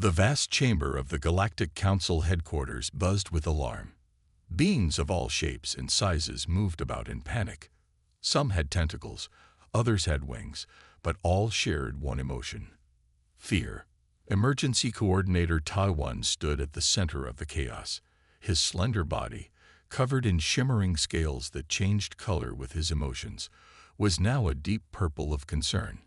The vast chamber of the Galactic Council headquarters buzzed with alarm. Beings of all shapes and sizes moved about in panic. Some had tentacles, others had wings, but all shared one emotion: fear. Emergency Coordinator Taiwan stood at the center of the chaos. His slender body, covered in shimmering scales that changed color with his emotions, was now a deep purple of concern.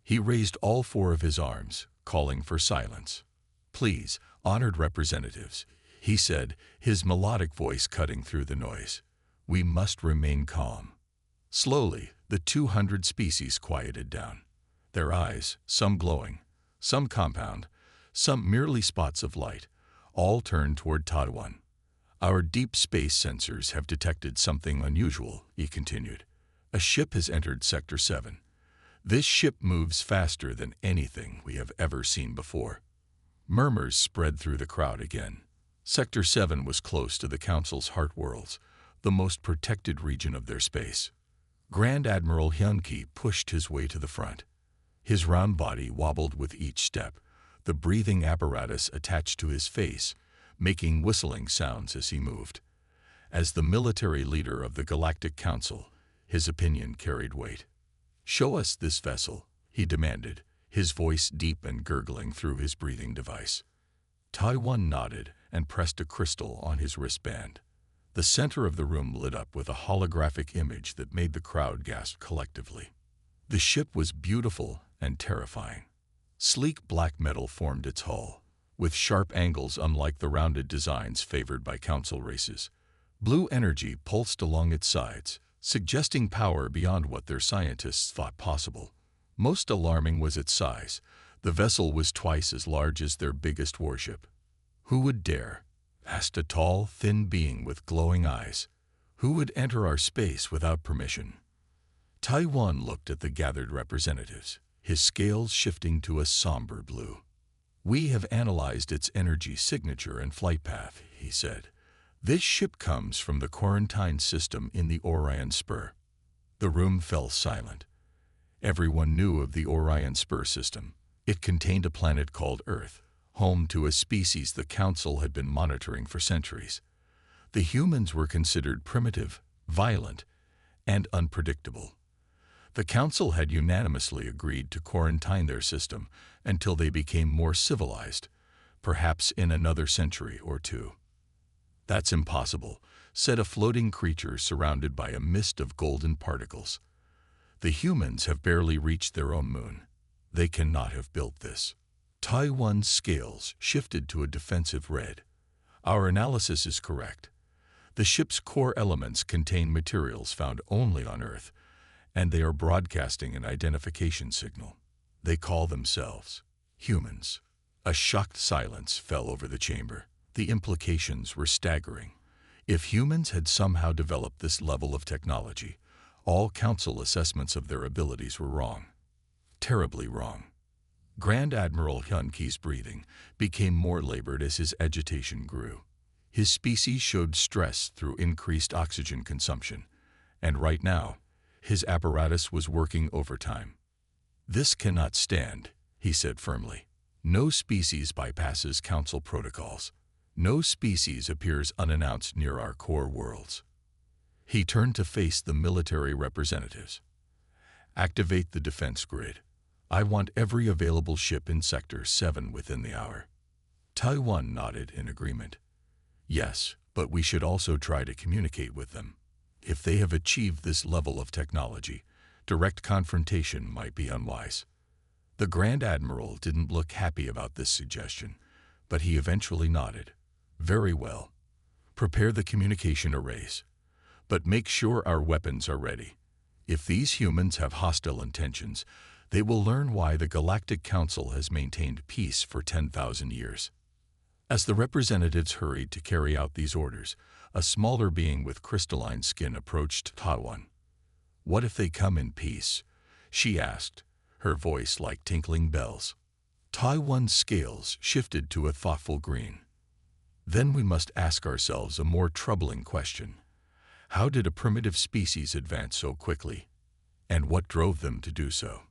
He raised all four of his arms, calling for silence. "Please, honored representatives," he said, his melodic voice cutting through the noise. "We must remain calm." Slowly, the 200 species quieted down. Their eyes, some glowing, some compound, some merely spots of light, all turned toward Taiwan. "Our deep space sensors have detected something unusual," he continued. "A ship has entered Sector 7. This ship moves faster than anything we have ever seen before." Murmurs spread through the crowd again. Sector 7 was close to the Council's heart worlds, the most protected region of their space. Grand Admiral Hyun-ki pushed his way to the front. His round body wobbled with each step, the breathing apparatus attached to his face, making whistling sounds as he moved. As the military leader of the Galactic Council, his opinion carried weight. "Show us this vessel," he demanded, his voice deep and gurgling through his breathing device. Taiwan nodded and pressed a crystal on his wristband. The center of the room lit up with a holographic image that made the crowd gasp collectively. The ship was beautiful and terrifying. Sleek black metal formed its hull, with sharp angles unlike the rounded designs favored by council races. Blue energy pulsed along its sides, suggesting power beyond what their scientists thought possible. Most alarming was its size. The vessel was twice as large as their biggest warship. "Who would dare?" asked a tall, thin being with glowing eyes. "Who would enter our space without permission?" Taiwan looked at the gathered representatives, his scales shifting to a somber blue. "We have analyzed its energy signature and flight path," he said. "This ship comes from the quarantine system in the Orion Spur." The room fell silent. Everyone knew of the Orion Spur system. It contained a planet called Earth, home to a species the Council had been monitoring for centuries. The humans were considered primitive, violent, and unpredictable. The Council had unanimously agreed to quarantine their system until they became more civilized, perhaps in another century or two. "That's impossible," said a floating creature surrounded by a mist of golden particles. "The humans have barely reached their own moon. They cannot have built this." Taiwan's scales shifted to a defensive red. "Our analysis is correct. The ship's core elements contain materials found only on Earth, and they are broadcasting an identification signal. They call themselves humans." A shocked silence fell over the chamber. The implications were staggering. If humans had somehow developed this level of technology, all Council assessments of their abilities were wrong. Terribly wrong. Grand Admiral Hyun-ki's breathing became more labored as his agitation grew. His species showed stress through increased oxygen consumption, and right now, his apparatus was working overtime. "This cannot stand," he said firmly. "No species bypasses Council protocols. No species appears unannounced near our core worlds." He turned to face the military representatives. "Activate the defense grid. I want every available ship in Sector 7 within the hour." Taiwan nodded in agreement. "Yes, but we should also try to communicate with them. If they have achieved this level of technology, direct confrontation might be unwise." The Grand Admiral didn't look happy about this suggestion, but he eventually nodded. "Very well. Prepare the communication arrays. But make sure our weapons are ready. If these humans have hostile intentions, they will learn why the Galactic Council has maintained peace for 10,000 years." As the representatives hurried to carry out these orders, a smaller being with crystalline skin approached Taiwan. "What if they come in peace?" she asked, her voice like tinkling bells. Taiwan's scales shifted to a thoughtful green. "Then we must ask ourselves a more troubling question. How did a primitive species advance so quickly? And what drove them to do so?"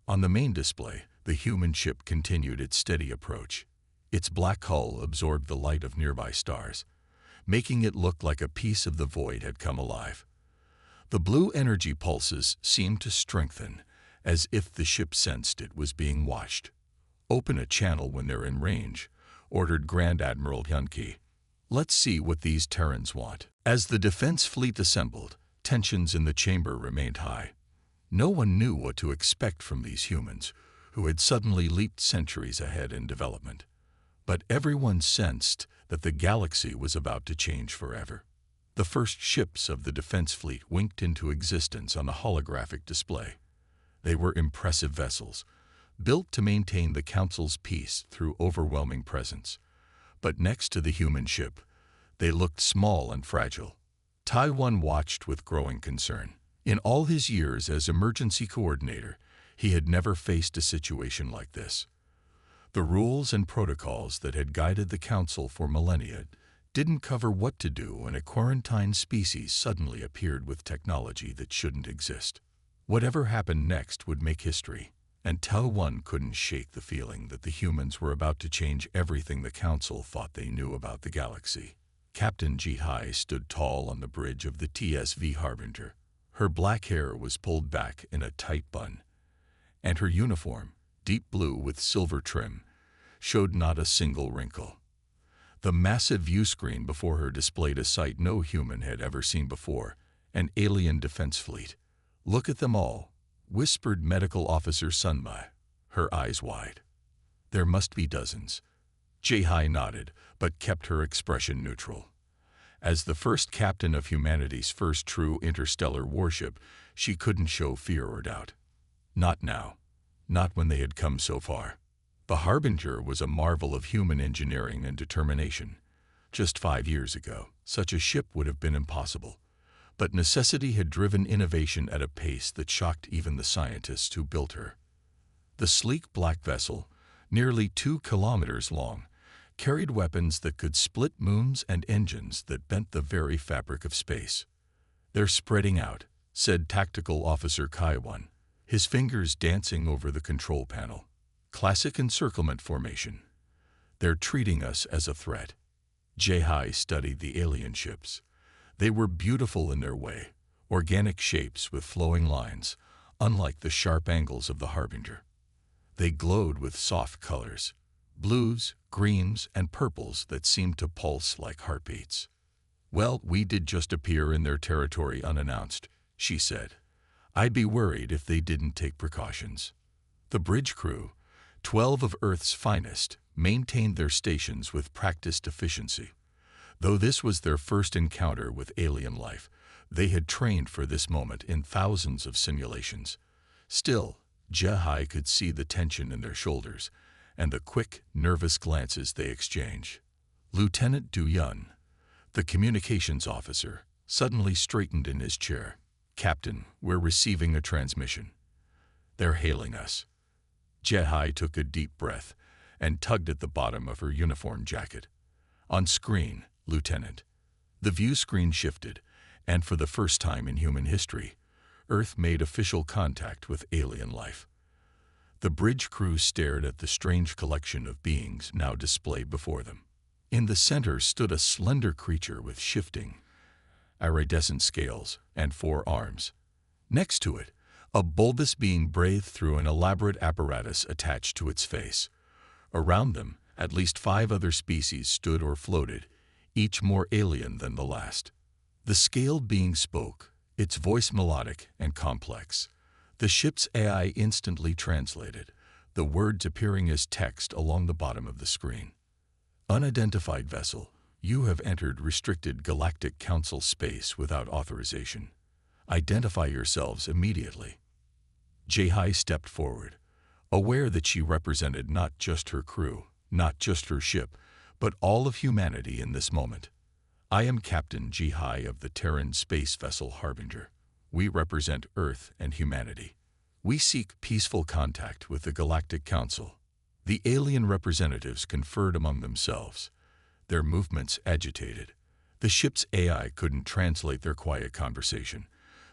On the main display, the human ship continued its steady approach. Its black hull absorbed the light of nearby stars, making it look like a piece of the void had come alive. The blue energy pulses seemed to strengthen, as if the ship sensed it was being watched. "Open a channel when they're in range," ordered Grand Admiral Hyunki. "Let's see what these Terrans want." As the defense fleet assembled, tensions in the chamber remained high. No one knew what to expect from these humans, who had suddenly leaped centuries ahead in development. But everyone sensed that the galaxy was about to change forever. The first ships of the defense fleet winked into existence on a holographic display. They were impressive vessels, built to maintain the Council's peace through overwhelming presence. But next to the human ship, they looked small and fragile. Taiwan watched with growing concern. In all his years as emergency coordinator, he had never faced a situation like this. The rules and protocols that had guided the Council for millennia didn't cover what to do when a quarantined species suddenly appeared with technology that shouldn't exist. Whatever happened next would make history, and Taiwan couldn't shake the feeling that the humans were about to change everything the Council thought they knew about the galaxy. Captain Ji-hai stood tall on the bridge of the TSV Harbinger. Her black hair was pulled back in a tight bun, and her uniform, deep blue with silver trim, showed not a single wrinkle. The massive view screen before her displayed a sight no human had ever seen before, an alien defense fleet. "Look at them all," whispered Medical Officer Sunma, her eyes wide. "There must be dozens." Ji-hai nodded, but kept her expression neutral. As the first captain of humanity's first true interstellar warship, she couldn't show fear or doubt. Not now. Not when they had come so far. The Harbinger was a marvel of human engineering and determination. Just 5 years ago, such a ship would have been impossible. But necessity had driven innovation at a pace that shocked even the scientists who built her. The sleek black vessel, nearly 2 kilometers long, carried weapons that could split moons and engines that bent the very fabric of space. "They're spreading out," said Tactical Officer Kaiwan, his fingers dancing over the control panel. "Classic encirclement formation. They're treating us as a threat." Ji-hai studied the alien ships. They were beautiful in their way, organic shapes with flowing lines, unlike the sharp angles of the Harbinger. They glowed with soft colors, blues, greens, and purples that seemed to pulse like heartbeats. "Well, we did just appear in their territory unannounced," she said. "I'd be worried if they didn't take precautions." The bridge crew, 12 of Earth's finest, maintained their stations with practiced efficiency. Though this was their first encounter with alien life, they had trained for this moment in thousands of simulations. Still, Ji-hai could see the tension in their shoulders and the quick, nervous glances they exchanged. Lieutenant Du-yun, the communications officer, suddenly straightened in his chair. "Captain, we're receiving a transmission. They're hailing us." Ji-hai took a deep breath and tugged at the bottom of her uniform jacket. "On screen, Lieutenant." The view screen shifted, and for the first time in human history, Earth made official contact with alien life. The bridge crew stared at the strange collection of beings now displayed before them. In the center stood a slender creature with shifting, iridescent scales and 4 arms. Next to it, a bulbous being breathed through an elaborate apparatus attached to its face. Around them, at least 5 other species stood or floated, each more alien than the last. The scaled being spoke, its voice melodic and complex. The ship's AI instantly translated, the words appearing as text along the bottom of the screen. "Unidentified vessel, you have entered restricted Galactic Council space without authorization. Identify yourselves immediately." Ji-hai stepped forward, aware that she represented not just her crew, not just her ship, but all of humanity in this moment. "I am Captain Ji-hai of the Terran space vessel Harbinger. We represent Earth and humanity. We seek peaceful contact with the Galactic Council." The alien representatives conferred among themselves, their movements agitated. The ship's AI couldn't translate their quiet conversation,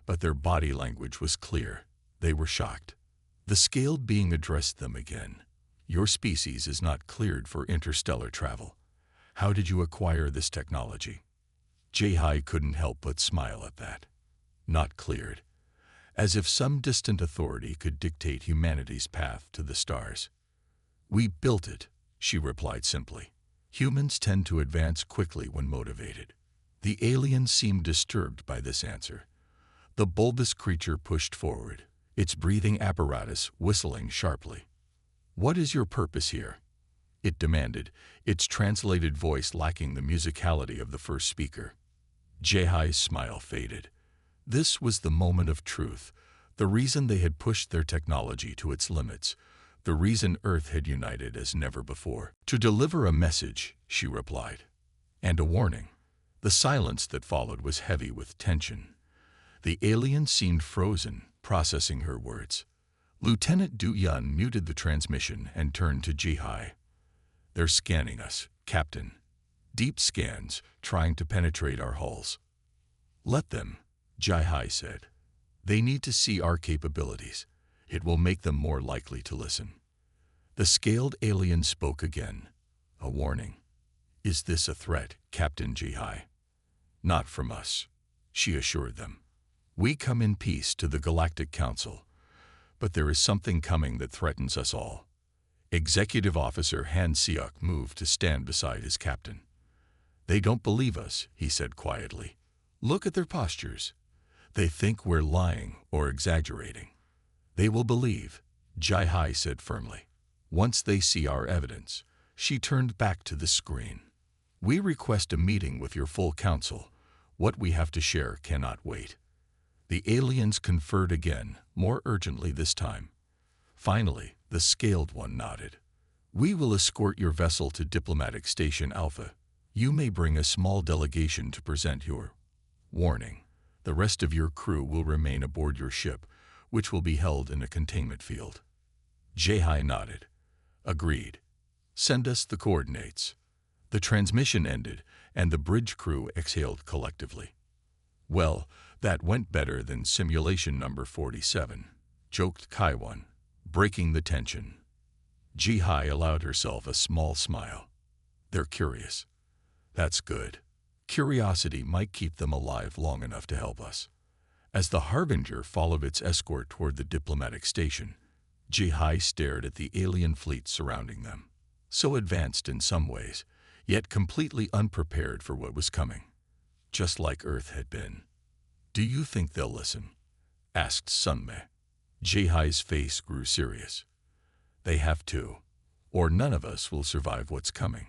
but their body language was clear. They were shocked. The scaled being addressed them again. Your species is not cleared for interstellar travel. How did you acquire this technology? Jai couldn't help but smile at that. Not cleared. As if some distant authority could dictate humanity's path to the stars. We built it, she replied simply. Humans tend to advance quickly when motivated. The alien seemed disturbed by this answer. The bulbous creature pushed forward, its breathing apparatus whistling sharply. What is your purpose here? It demanded, its translated voice lacking the musicality of the first speaker. Jai's smile faded. This was the moment of truth, the reason they had pushed their technology to its limits, the reason Earth had united as never before. To deliver a message, she replied. And a warning. The silence that followed was heavy with tension. The alien seemed frozen, processing her words. Lieutenant Du Yun muted the transmission and turned to Jihai. They're scanning us, Captain. Deep scans, trying to penetrate our hulls. Let them, Jihai said. They need to see our capabilities. It will make them more likely to listen. The scaled alien spoke again. A warning. Is this a threat, Captain Jihai? Not from us, she assured them. We come in peace to the Galactic Council, but there is something coming that threatens us all. Executive Officer Han Seok moved to stand beside his captain. They don't believe us, he said quietly. Look at their postures. They think we're lying or exaggerating. They will believe, Jihai said firmly. Once they see our evidence. She turned back to the screen. We request a meeting with your full council. What we have to share cannot wait. The aliens conferred again, more urgently this time. Finally, the scaled one nodded. We will escort your vessel to Diplomatic Station Alpha. You may bring a small delegation to present your warning. The rest of your crew will remain aboard your ship, which will be held in a containment field. Jihai nodded. Agreed. Send us the coordinates. The transmission ended, and the bridge crew exhaled collectively. Well, that went better than simulation number 47, joked Kaiwan, breaking the tension. Jihai allowed herself a small smile. They're curious. That's good. Curiosity might keep them alive long enough to help us. As the Harbinger followed its escort toward the diplomatic station, Jihai stared at the alien fleet surrounding them. So advanced in some ways, yet completely unprepared for what was coming. Just like Earth had been. Do you think they'll listen? Asked Sunmei. Jihai's face grew serious. They have to, or none of us will survive what's coming.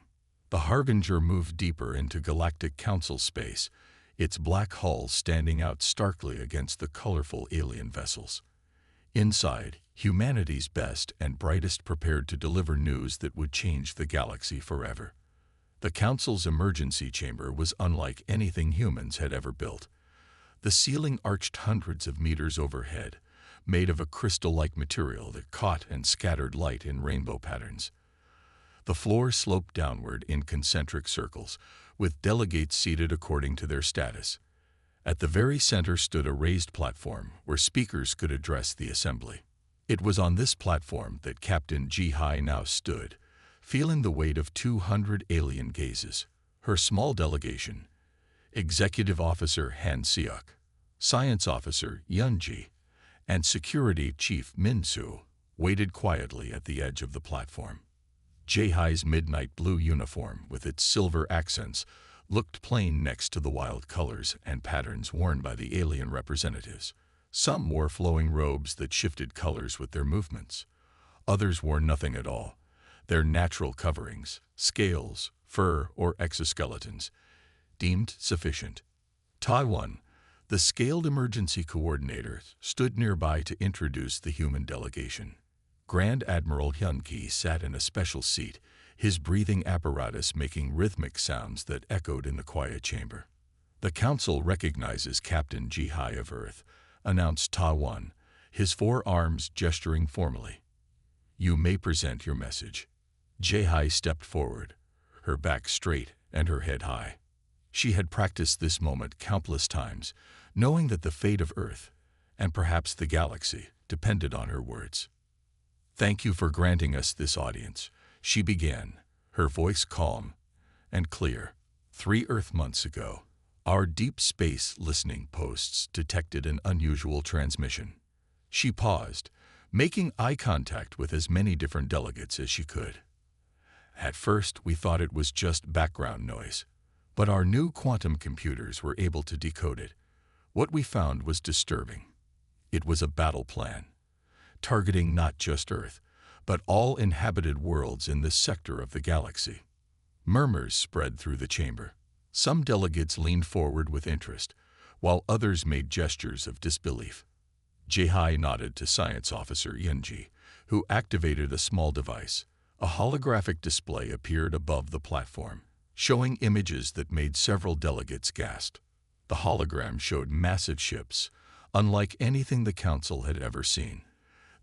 The Harbinger moved deeper into Galactic Council space, its black hull standing out starkly against the colorful alien vessels. Inside, humanity's best and brightest prepared to deliver news that would change the galaxy forever. The Council's emergency chamber was unlike anything humans had ever built. The ceiling arched hundreds of meters overhead, made of a crystal-like material that caught and scattered light in rainbow patterns. The floor sloped downward in concentric circles, with delegates seated according to their status. At the very center stood a raised platform where speakers could address the assembly. It was on this platform that Captain Jihai now stood, feeling the weight of 200 alien gazes. Her small delegation, Executive Officer Han Seok, Science Officer Yunji, and Security Chief Min-Su, waited quietly at the edge of the platform. Jihai's midnight blue uniform, with its silver accents, looked plain next to the wild colors and patterns worn by the alien representatives. Some wore flowing robes that shifted colors with their movements. Others wore nothing at all. Their natural coverings, scales, fur, or exoskeletons, deemed sufficient. Taiwan, the scaled emergency coordinator, stood nearby to introduce the human delegation. Grand Admiral Hyun-Ki sat in a special seat, his breathing apparatus making rhythmic sounds that echoed in the quiet chamber. The Council recognizes Captain Jihai of Earth, announced Taiwan, his four arms gesturing formally. You may present your message. Jihai stepped forward, her back straight and her head high. She had practiced this moment countless times, knowing that the fate of Earth, and perhaps the galaxy, depended on her words. Thank you for granting us this audience, she began, her voice calm and clear. 3 Earth months ago, our deep space listening posts detected an unusual transmission. She paused, making eye contact with as many different delegates as she could. At first, we thought it was just background noise, but our new quantum computers were able to decode it. What we found was disturbing. It was a battle plan, targeting not just Earth, but all inhabited worlds in this sector of the galaxy. Murmurs spread through the chamber. Some delegates leaned forward with interest, while others made gestures of disbelief. Jihai nodded to Science Officer Yunji, who activated a small device. A holographic display appeared above the platform, showing images that made several delegates gasp. The hologram showed massive ships, unlike anything the Council had ever seen.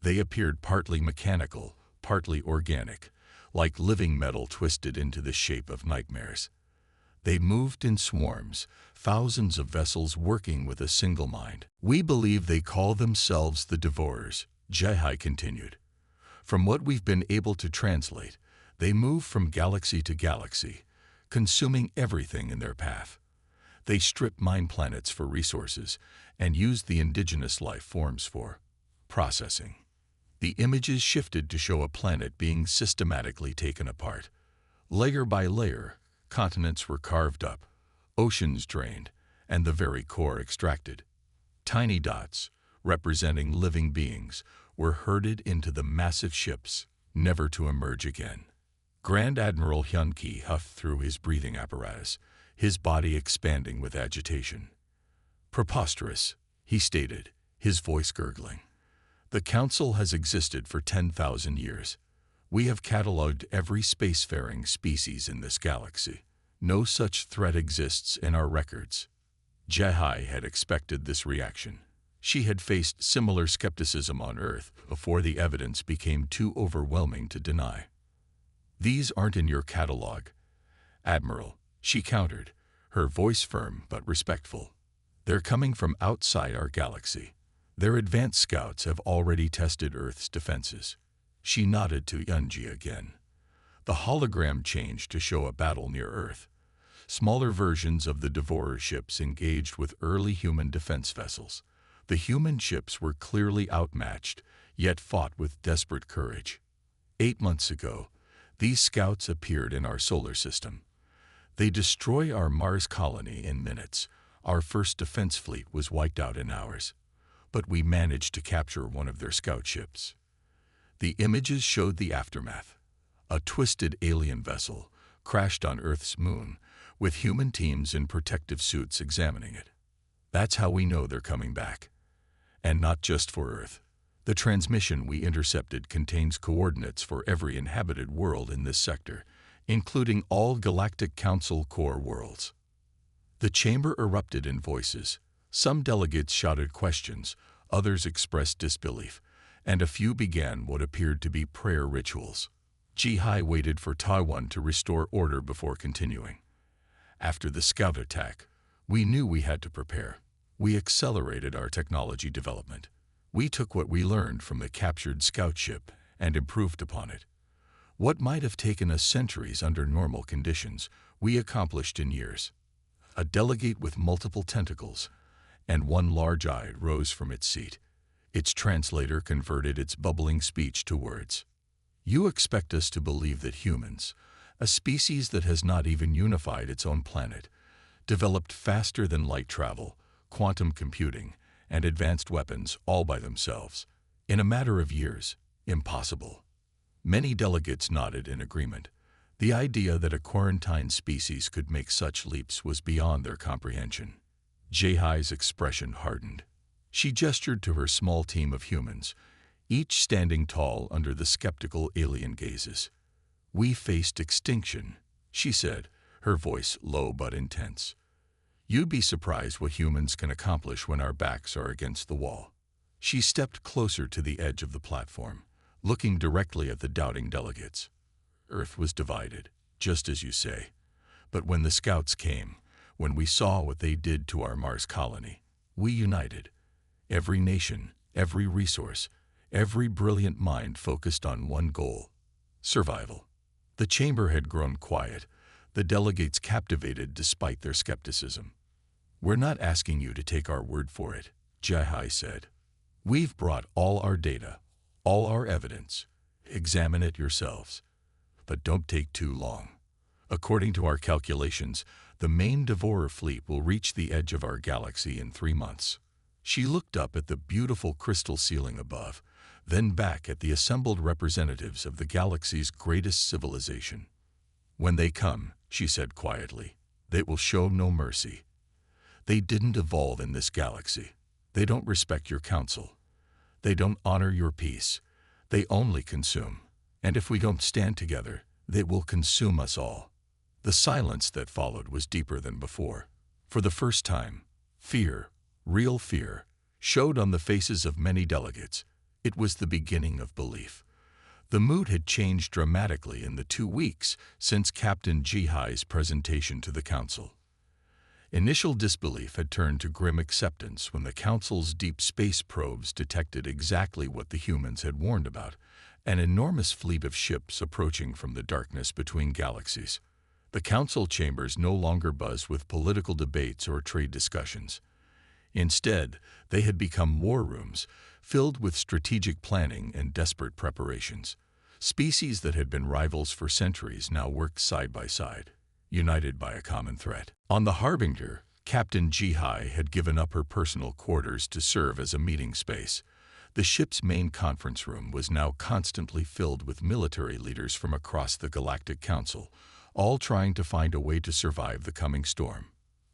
They appeared partly mechanical, partly organic, like living metal twisted into the shape of nightmares. They moved in swarms, thousands of vessels working with a single mind. We believe they call themselves the Devourers, Jihai continued. From what we've been able to translate, they move from galaxy to galaxy, consuming everything in their path. They strip mine planets for resources and use the indigenous life forms for processing. The images shifted to show a planet being systematically taken apart. Layer by layer, continents were carved up, oceans drained, and the very core extracted. Tiny dots, representing living beings, were herded into the massive ships, never to emerge again. Grand Admiral Hyun-Ki huffed through his breathing apparatus, his body expanding with agitation. Preposterous, he stated, his voice gurgling. The Council has existed for 10,000 years. We have catalogued every spacefaring species in this galaxy. No such threat exists in our records. Jihai had expected this reaction. She had faced similar skepticism on Earth before the evidence became too overwhelming to deny. These aren't in your catalog, Admiral, she countered, her voice firm but respectful. They're coming from outside our galaxy. Their advanced scouts have already tested Earth's defenses. She nodded to Yunji again. The hologram changed to show a battle near Earth. Smaller versions of the Devourer ships engaged with early human defense vessels. The human ships were clearly outmatched, yet fought with desperate courage. 8 months ago, these scouts appeared in our solar system. They destroy our Mars colony in minutes. Our first defense fleet was wiped out in hours. But we managed to capture one of their scout ships. The images showed the aftermath. A twisted alien vessel crashed on Earth's moon, with human teams in protective suits examining it. That's how we know they're coming back. And not just for Earth. The transmission we intercepted contains coordinates for every inhabited world in this sector, including all Galactic Council core worlds. The chamber erupted in voices. Some delegates shouted questions, others expressed disbelief, and a few began what appeared to be prayer rituals. Jihai waited for Taiwan to restore order before continuing. After the scout attack, we knew we had to prepare. We accelerated our technology development. We took what we learned from the captured scout ship and improved upon it. What might have taken us centuries under normal conditions, we accomplished in years. A delegate with multiple tentacles and one large eye rose from its seat. Its translator converted its bubbling speech to words. You expect us to believe that humans, a species that has not even unified its own planet, developed faster than light travel, quantum computing, and advanced weapons all by themselves, in a matter of years? Impossible. Many delegates nodded in agreement. The idea that a quarantine species could make such leaps was beyond their comprehension. Jihai's expression hardened. She gestured to her small team of humans, each standing tall under the skeptical alien gazes. We faced extinction, she said, her voice low but intense. You'd be surprised what humans can accomplish when our backs are against the wall. She stepped closer to the edge of the platform, looking directly at the doubting delegates. Earth was divided, just as you say. But when the scouts came, when we saw what they did to our Mars colony, we united. Every nation, every resource, Every brilliant mind focused on one goal: survival. The chamber had grown quiet, the delegates captivated despite their skepticism. "We're not asking you to take our word for it," HFY said. "We've brought all our data, all our evidence. Examine it yourselves. But don't take too long. According to our calculations, the main Devourer fleet will reach the edge of our galaxy in 3 months." She looked up at the beautiful crystal ceiling above, then back at the assembled representatives of the galaxy's greatest civilization. "When they come," she said quietly, "they will show no mercy. They didn't evolve in this galaxy. They don't respect your counsel. They don't honor your peace. They only consume. And if we don't stand together, they will consume us all." The silence that followed was deeper than before. For the first time, fear, real fear, showed on the faces of many delegates. It was the beginning of belief. The mood had changed dramatically in the 2 weeks since Captain HFY's presentation to the Council. Initial disbelief had turned to grim acceptance when the Council's deep space probes detected exactly what the humans had warned about: an enormous fleet of ships approaching from the darkness between galaxies. The Council chambers no longer buzzed with political debates or trade discussions. Instead, they had become war rooms, filled with strategic planning and desperate preparations. Species that had been rivals for centuries now worked side by side, united by a common threat. On the Harbinger, Captain HFY had given up her personal quarters to serve as a meeting space. The ship's main conference room was now constantly filled with military leaders from across the Galactic Council, all trying to find a way to survive the coming storm.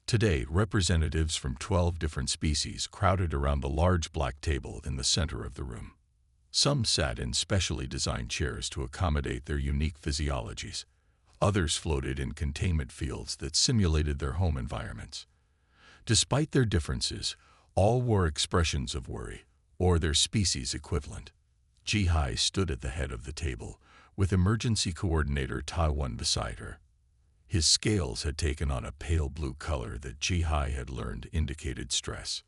Today, representatives from 12 different species crowded around the large black table in the center of the room. Some sat in specially designed chairs to accommodate their unique physiologies. Others floated in containment fields that simulated their home environments. Despite their differences, all wore expressions of worry, or their species equivalent. HFY stood at the head of the table, with Emergency Coordinator Taiwan beside her. His scales had taken on a pale blue color that HFY had learned indicated stress.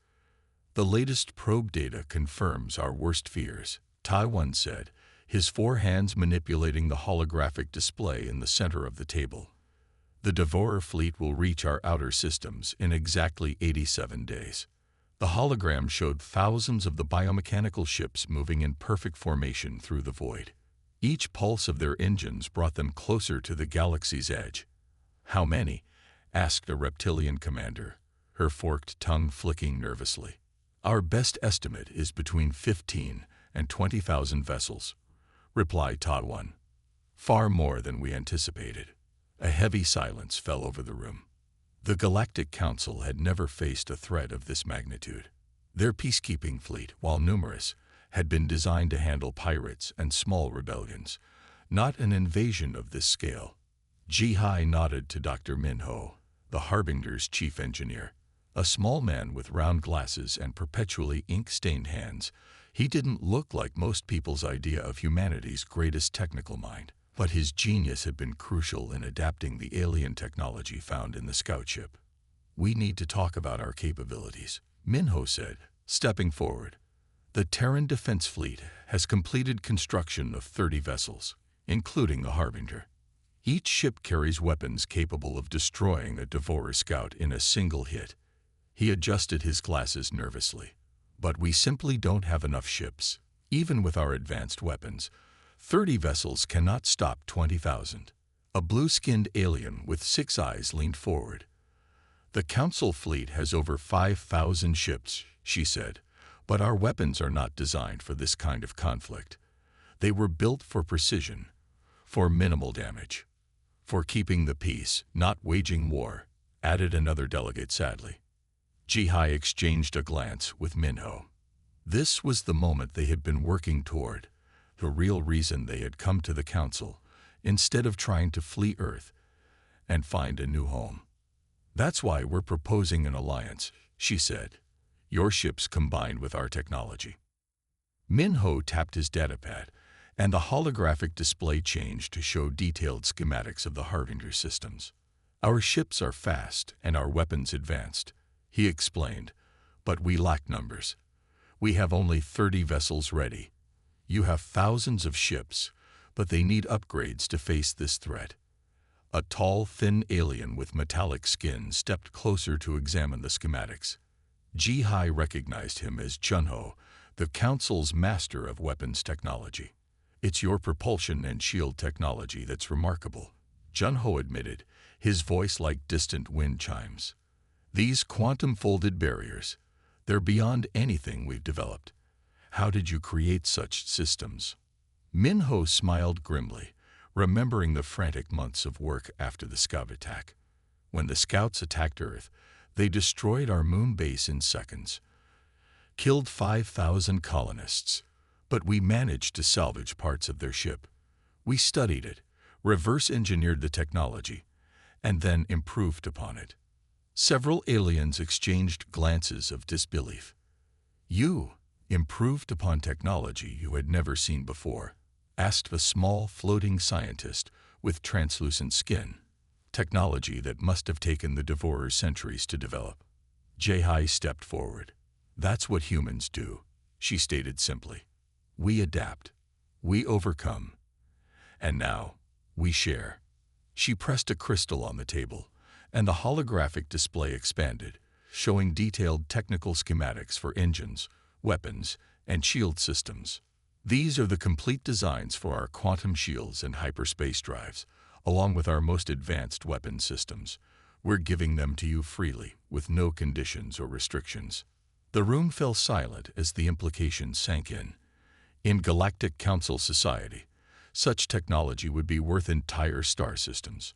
"The latest probe data confirms our worst fears," Taiwan said, his 4 hands manipulating the holographic display in the center of the table. "The Devourer fleet will reach our outer systems in exactly 87 days. The hologram showed thousands of the biomechanical ships moving in perfect formation through the void. Each pulse of their engines brought them closer to the galaxy's edge." "How many?" asked a reptilian commander, her forked tongue flicking nervously. "Our best estimate is between 15 and 20,000 vessels," replied Taiwan. "Far more than we anticipated." A heavy silence fell over the room. The Galactic Council had never faced a threat of this magnitude. Their peacekeeping fleet, while numerous, had been designed to handle pirates and small rebellions, not an invasion of this scale. HFY nodded to Dr. Minho, the Harbinger's chief engineer, a small man with round glasses and perpetually ink-stained hands. He didn't look like most people's idea of humanity's greatest technical mind, but his genius had been crucial in adapting the alien technology found in the scout ship. "We need to talk about our capabilities," Minho said, stepping forward. "The Terran Defense Fleet has completed construction of 30 vessels, including the Harbinger. Each ship carries weapons capable of destroying a Devourer scout in a single hit." He adjusted his glasses nervously. "But we simply don't have enough ships. Even with our advanced weapons, 30 vessels cannot stop 20,000. A blue-skinned alien with 6 eyes leaned forward. "The Council fleet has over 5,000 ships," she said, "but our weapons are not designed for this kind of conflict. They were built for precision, for minimal damage, for keeping the peace, not waging war," added another delegate sadly. HFY exchanged a glance with Minho. This was the moment they had been working toward, the real reason they had come to the Council, instead of trying to flee Earth and find a new home. "That's why we're proposing an alliance," she said. "Your ships combined with our technology." Minho tapped his datapad, and the holographic display changed to show detailed schematics of the Harbinger systems. "Our ships are fast and our weapons advanced," he explained, "but we lack numbers. We have only 30 vessels ready. You have thousands of ships, but they need upgrades to face this threat. A tall, thin alien with metallic skin stepped closer to examine the schematics. Ji-Hai recognized him as Junho, the Council's master of weapons technology. It's your propulsion and shield technology that's remarkable, Junho admitted, his voice like distant wind chimes. These quantum-folded barriers, they're beyond anything we've developed. How did you create such systems? Minho smiled grimly, remembering the frantic months of work after the scout attack. When the scouts attacked Earth, they destroyed our moon base in seconds, killed 5,000 colonists, but we managed to salvage parts of their ship. We studied it, reverse-engineered the technology, and then improved upon it. Several aliens exchanged glances of disbelief. You improved upon technology you had never seen before, asked a small, floating scientist with translucent skin. Technology that must have taken the Devorers centuries to develop. Ji-Hai stepped forward. That's what humans do, she stated simply. We adapt. We overcome. And now, we share. She pressed a crystal on the table, and the holographic display expanded, showing detailed technical schematics for engines, weapons, and shield systems. These are the complete designs for our quantum shields and hyperspace drives, along with our most advanced weapon systems. We're giving them to you freely, with no conditions or restrictions. The room fell silent as the implications sank in. In Galactic Council society, such technology would be worth entire star systems.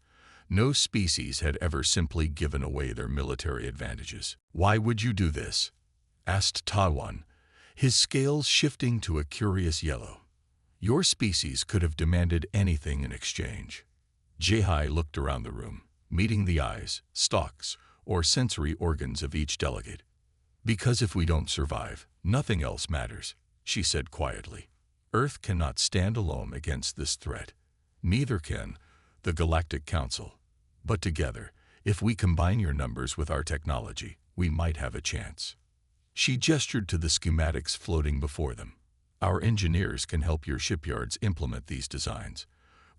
No species had ever simply given away their military advantages. Why would you do this? Asked Tawan, his scales shifting to a curious yellow. Your species could have demanded anything in exchange. Ji-Hai looked around the room, meeting the eyes, stalks, or sensory organs of each delegate. Because if we don't survive, nothing else matters, she said quietly. Earth cannot stand alone against this threat. Neither can the Galactic Council. But together, if we combine your numbers with our technology, we might have a chance. She gestured to the schematics floating before them. Our engineers can help your shipyards implement these designs.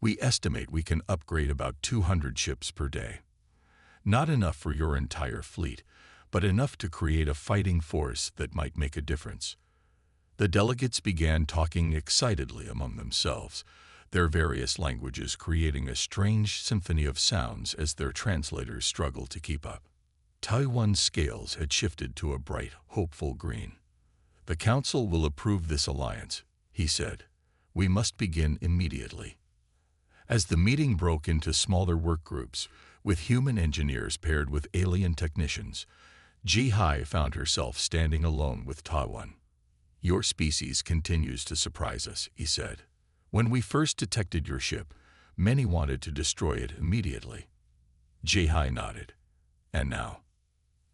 We estimate we can upgrade about 200 ships per day. Not enough for your entire fleet, but enough to create a fighting force that might make a difference. The delegates began talking excitedly among themselves, their various languages creating a strange symphony of sounds as their translators struggled to keep up. Taiwan's scales had shifted to a bright, hopeful green. The Council will approve this alliance, he said. We must begin immediately. As the meeting broke into smaller work groups, with human engineers paired with alien technicians, Ji-Hai found herself standing alone with Taiwan. Your species continues to surprise us, he said. When we first detected your ship, many wanted to destroy it immediately. Ji-Hai nodded. And now?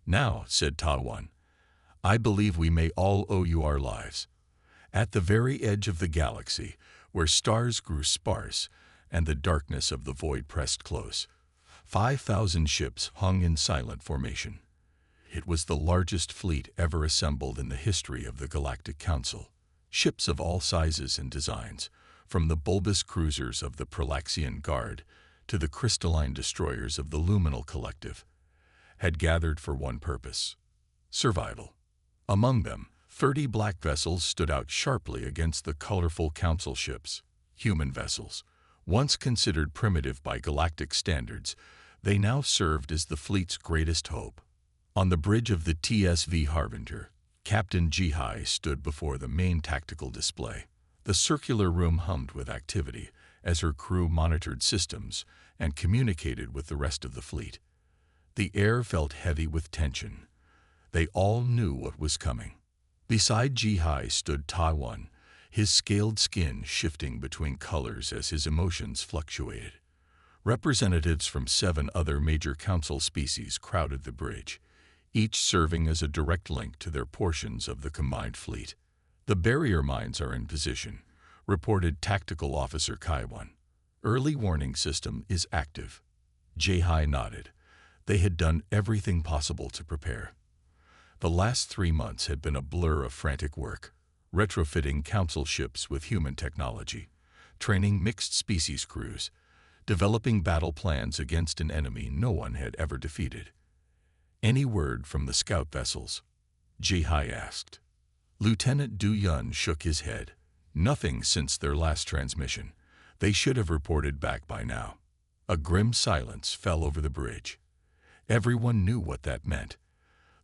Now, said Taiwan, I believe we may all owe you our lives. At the very edge of the galaxy, where stars grew sparse and the darkness of the void pressed close, 5,000 ships hung in silent formation. It was the largest fleet ever assembled in the history of the Galactic Council. Ships of all sizes and designs, from the bulbous cruisers of the Pralaxian Guard to the crystalline destroyers of the Luminal Collective, had gathered for one purpose: survival. Among them, 30 black vessels stood out sharply against the colorful council ships. Human vessels, once considered primitive by galactic standards, they now served as the fleet's greatest hope. On the bridge of the TSV Harbinger, Captain Ji-Hai stood before the main tactical display. The circular room hummed with activity as her crew monitored systems and communicated with the rest of the fleet. The air felt heavy with tension. They all knew what was coming. Beside Ji-Hai stood Taiwan, his scaled skin shifting between colors as his emotions fluctuated. Representatives from 7 other major council species crowded the bridge, each serving as a direct link to their portions of the combined fleet. The barrier mines are in position, reported Tactical Officer Kaiwan. Early warning system is active. Ji-Hai nodded. They had done everything possible to prepare. The last 3 months had been a blur of frantic work. retrofitting council ships with human technology, training mixed-species crews, developing battle plans against an enemy no one had ever defeated. "Any word from the scout vessels?" Jihai asked. Lieutenant Du Yun shook his head. "Nothing since their last transmission. They should have reported back by now." A grim silence fell over the bridge. Everyone knew what that meant.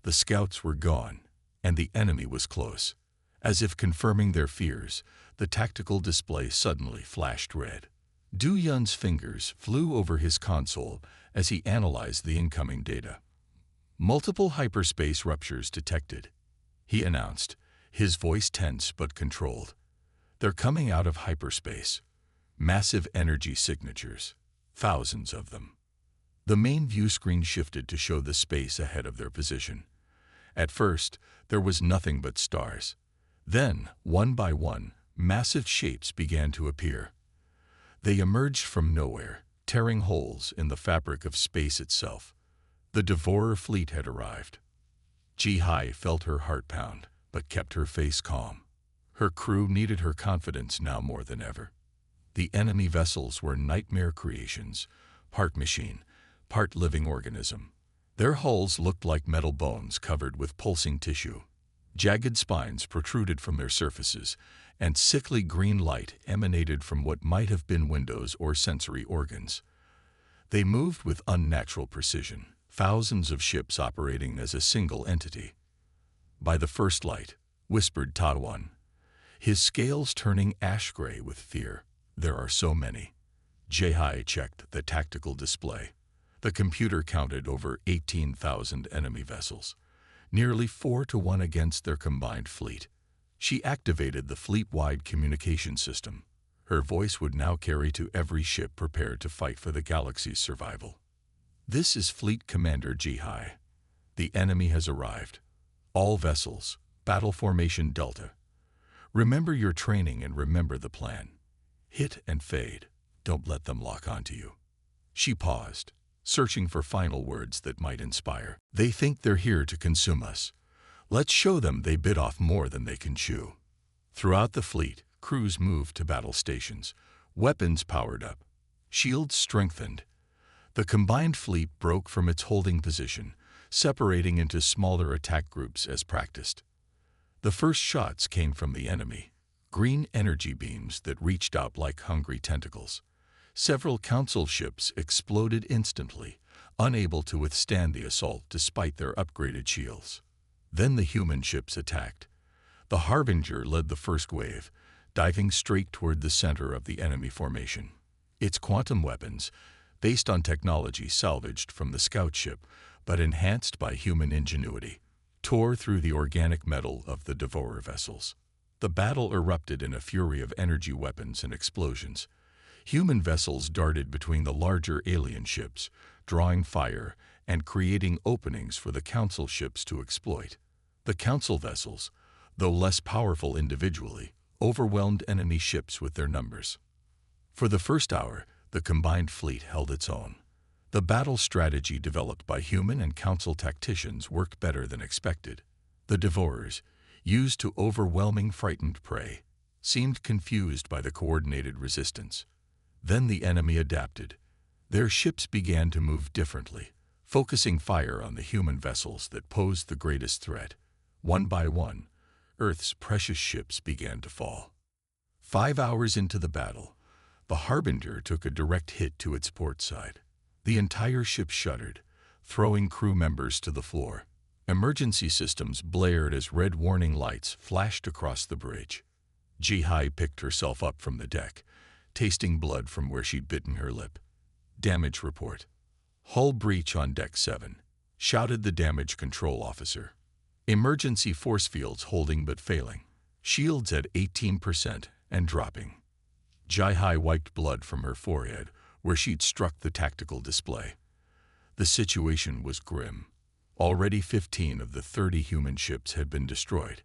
The scouts were gone, and the enemy was close. As if confirming their fears, the tactical display suddenly flashed red. Du Yun's fingers flew over his console as he analyzed the incoming data. "Multiple hyperspace ruptures detected," he announced, his voice tense but controlled. "They're coming out of hyperspace. Massive energy signatures. Thousands of them." The main view screen shifted to show the space ahead of their position. At first, there was nothing but stars. Then, one by one, massive shapes began to appear. They emerged from nowhere, tearing holes in the fabric of space itself. The Devourer fleet had arrived. Jihai felt her heart pound, but kept her face calm. Her crew needed her confidence now more than ever. The enemy vessels were nightmare creations, part machine, part living organism. Their hulls looked like metal bones covered with pulsing tissue. Jagged spines protruded from their surfaces, and sickly green light emanated from what might have been windows or sensory organs. They moved with unnatural precision, thousands of ships operating as a single entity. "By the first light," whispered Tadwan, his scales turning ash-gray with fear. "There are so many." Jihai checked the tactical display. The computer counted over 18,000 enemy vessels, nearly 4-to-1 against their combined fleet. She activated the fleet-wide communication system. Her voice would now carry to every ship prepared to fight for the galaxy's survival. "This is Fleet Commander Jihai. The enemy has arrived. All vessels, battle formation Delta. Remember your training and remember the plan. Hit and fade. Don't let them lock onto you." She paused, searching for final words that might inspire. "They think they're here to consume us. Let's show them they bit off more than they can chew." Throughout the fleet, crews moved to battle stations, weapons powered up, shields strengthened. The combined fleet broke from its holding position, separating into smaller attack groups as practiced. The first shots came from the enemy, green energy beams that reached out like hungry tentacles. Several council ships exploded instantly, unable to withstand the assault despite their upgraded shields. Then the human ships attacked. The Harbinger led the first wave, diving straight toward the center of the enemy formation. Its quantum weapons, based on technology salvaged from the scout ship but enhanced by human ingenuity, tore through the organic metal of the Devourer vessels. The battle erupted in a fury of energy weapons and explosions. Human vessels darted between the larger alien ships, drawing fire and creating openings for the council ships to exploit. The council vessels, though less powerful individually, overwhelmed enemy ships with their numbers. For the first hour, the combined fleet held its own. The battle strategy developed by human and council tacticians worked better than expected. The Devourers, used to overwhelming frightened prey, seemed confused by the coordinated resistance. Then the enemy adapted. Their ships began to move differently, focusing fire on the human vessels that posed the greatest threat. One by one, Earth's precious ships began to fall. 5 hours into the battle, the Harbinger took a direct hit to its port side. The entire ship shuddered, throwing crew members to the floor. Emergency systems blared as red warning lights flashed across the bridge. Jihai picked herself up from the deck, tasting blood from where she'd bitten her lip. "Damage report. Hull breach on Deck 7, shouted the damage control officer. Emergency force fields holding but failing. Shields at 18% and dropping. Jihai wiped blood from her forehead where she'd struck the tactical display. The situation was grim. Already 15 of the 30 human ships had been destroyed.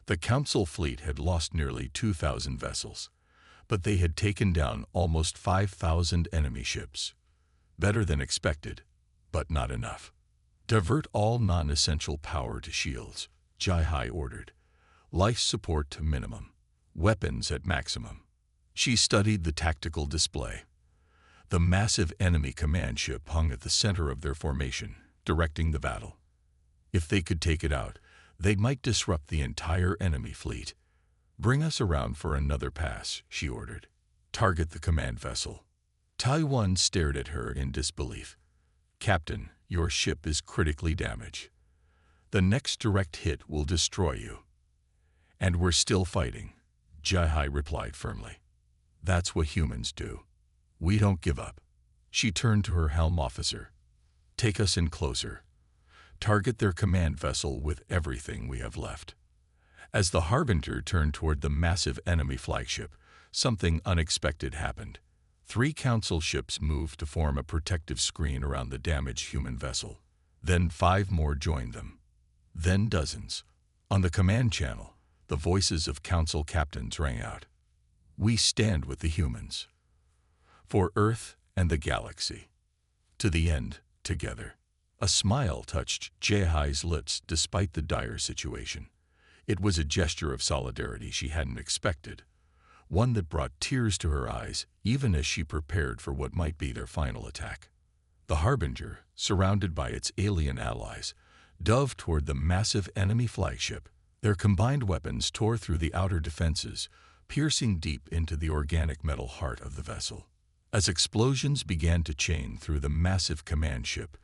The Council fleet had lost nearly 2,000 vessels, but they had taken down almost 5,000 enemy ships. Better than expected, but not enough. Divert all non-essential power to shields, Jihai ordered. life support to minimum, weapons at maximum. She studied the tactical display. The massive enemy command ship hung at the center of their formation, directing the battle. If they could take it out, they might disrupt the entire enemy fleet. "Bring us around for another pass," she ordered. "Target the command vessel." Taiwan stared at her in disbelief. "Captain, your ship is critically damaged. The next direct hit will destroy you." "And we're still fighting," Jai replied firmly. "That's what humans do. We don't give up." She turned to her helm officer. "Take us in closer. Target their command vessel with everything we have left." As the Harbinger turned toward the massive enemy flagship, something unexpected happened. 3 Council ships moved to form a protective screen around the damaged human vessel. Then 5 more joined them. Then dozens. On the command channel, the voices of Council captains rang out. "We stand with the humans. For Earth and the galaxy. To the end, together." A smile touched Jai's lips despite the dire situation. It was a gesture of solidarity she hadn't expected, one that brought tears to her eyes even as she prepared for what might be their final attack. The Harbinger, surrounded by its alien allies, dove toward the massive enemy flagship. Their combined weapons tore through the outer defenses, piercing deep into the organic metal heart of the vessel. As explosions began to chain through the massive command ship,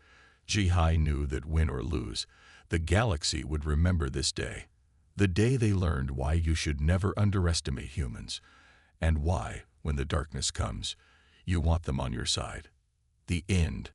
Jai knew that win or lose, the galaxy would remember this day. The day they learned why you should never underestimate humans, and why, when the darkness comes, you want them on your side. The end.